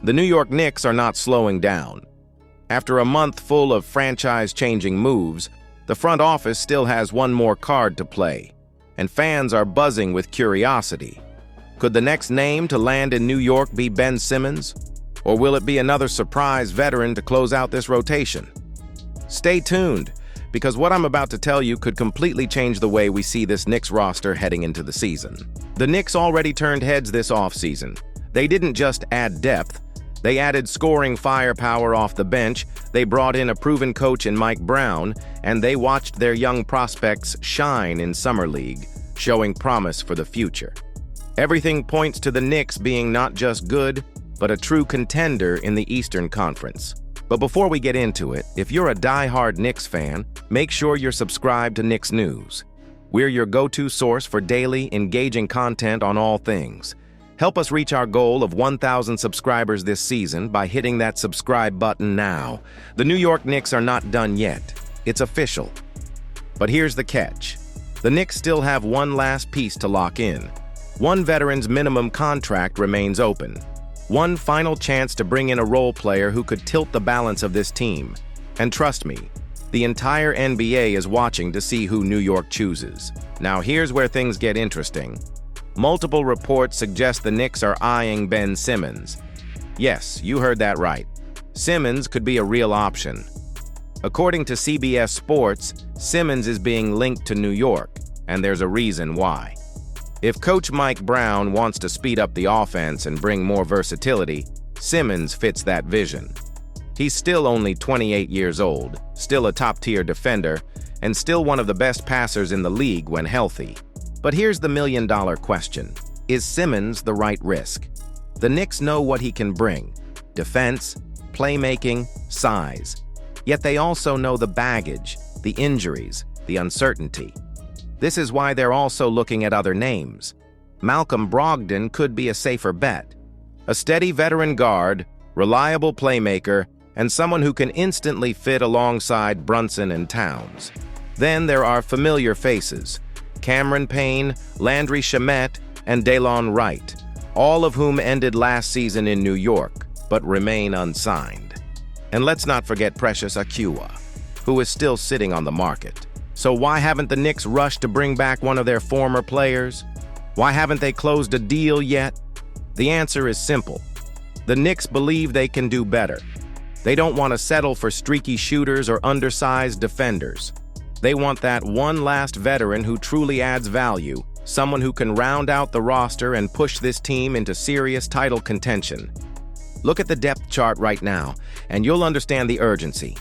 The New York Knicks are not slowing down. After a month full of franchise-changing moves, the front office still has one more card to play, and fans are buzzing with curiosity. Could the next name to land in New York be Ben Simmons? Or will it be another surprise veteran to close out this rotation? Stay tuned, because what I'm about to tell you could completely change the way we see this Knicks roster heading into the season. The Knicks already turned heads this offseason. They didn't just add depth, they added scoring firepower off the bench, they brought in a proven coach in Mike Brown, and they watched their young prospects shine in Summer League, showing promise for the future. Everything points to the Knicks being not just good, but a true contender in the Eastern Conference. But before we get into it, if you're a die-hard Knicks fan, make sure you're subscribed to Knicks News. We're your go-to source for daily, engaging content on all things. Help us reach our goal of 1,000 subscribers this season by hitting that subscribe button now. The New York Knicks are not done yet. It's official. But here's the catch. The Knicks still have one last piece to lock in. One veteran's minimum contract remains open. One final chance to bring in a role player who could tilt the balance of this team. And trust me, the entire NBA is watching to see who New York chooses. Now here's where things get interesting. Multiple reports suggest the Knicks are eyeing Ben Simmons. Yes, you heard that right. Simmons could be a real option. According to CBS Sports, Simmons is being linked to New York, and there's a reason why. If Coach Mike Brown wants to speed up the offense and bring more versatility, Simmons fits that vision. He's still only 28 years old, still a top-tier defender, and still one of the best passers in the league when healthy. But here's the million-dollar question. Is Simmons the right risk? The Knicks know what he can bring: defense, playmaking, size. Yet they also know the baggage, the injuries, the uncertainty. This is why they're also looking at other names. Malcolm Brogdon could be a safer bet. A steady veteran guard, reliable playmaker, and someone who can instantly fit alongside Brunson and Towns. Then there are familiar faces: Cameron Payne, Landry Shamet, and Delon Wright, all of whom ended last season in New York, but remain unsigned. And let's not forget Precious Achiuwa, who is still sitting on the market. So why haven't the Knicks rushed to bring back one of their former players? Why haven't they closed a deal yet? The answer is simple. The Knicks believe they can do better. They don't want to settle for streaky shooters or undersized defenders. They want that one last veteran who truly adds value, someone who can round out the roster and push this team into serious title contention. Look at the depth chart right now, and you'll understand the urgency.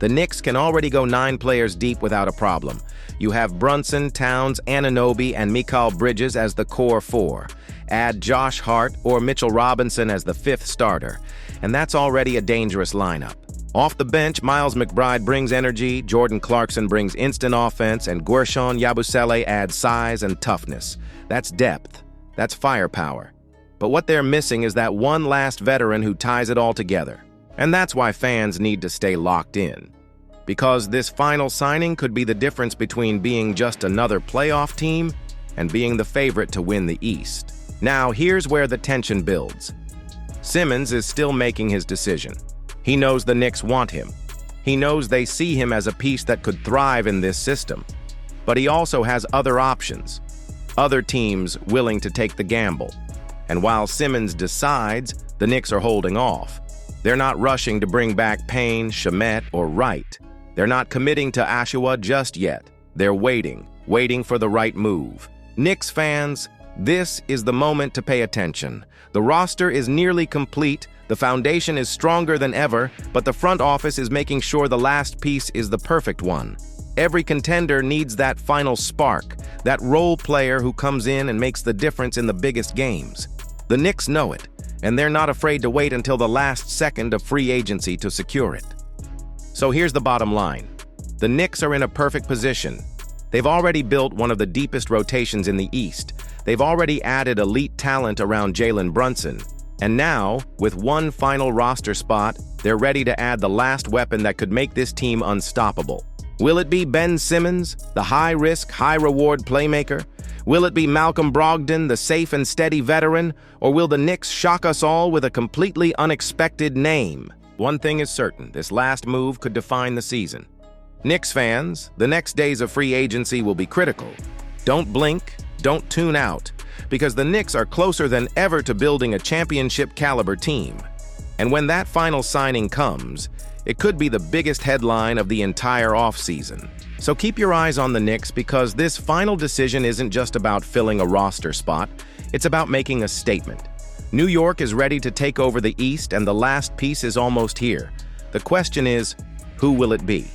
The Knicks can already go 9 players deep without a problem. You have Brunson, Towns, Anunoby, and Mikal Bridges as the core 4. Add Josh Hart or Mitchell Robinson as the 5th starter, and that's already a dangerous lineup. Off the bench, Miles McBride brings energy, Jordan Clarkson brings instant offense, and Guershon Yabusele adds size and toughness. That's depth. That's firepower. But what they're missing is that one last veteran who ties it all together. And that's why fans need to stay locked in. Because this final signing could be the difference between being just another playoff team and being the favorite to win the East. Now, here's where the tension builds. Simmons is still making his decision. He knows the Knicks want him. He knows they see him as a piece that could thrive in this system. But he also has other options, other teams willing to take the gamble. And while Simmons decides, the Knicks are holding off. They're not rushing to bring back Payne, Shamet, or Wright. They're not committing to Achiuwa just yet. They're waiting for the right move. Knicks fans, this is the moment to pay attention. The roster is nearly complete, the foundation is stronger than ever, but the front office is making sure the last piece is the perfect one. Every contender needs that final spark, that role player who comes in and makes the difference in the biggest games. The Knicks know it, and they're not afraid to wait until the last second of free agency to secure it. So here's the bottom line. The Knicks are in a perfect position. They've already built one of the deepest rotations in the East. They've already added elite talent around Jalen Brunson. And now, with one final roster spot, they're ready to add the last weapon that could make this team unstoppable. Will it be Ben Simmons, the high-risk, high-reward playmaker? Will it be Malcolm Brogdon, the safe and steady veteran? Or will the Knicks shock us all with a completely unexpected name? One thing is certain, this last move could define the season. Knicks fans, the next days of free agency will be critical. Don't blink, don't tune out, because the Knicks are closer than ever to building a championship-caliber team. And when that final signing comes, it could be the biggest headline of the entire offseason. So keep your eyes on the Knicks, because this final decision isn't just about filling a roster spot, it's about making a statement. New York is ready to take over the East, and the last piece is almost here. The question is, who will it be?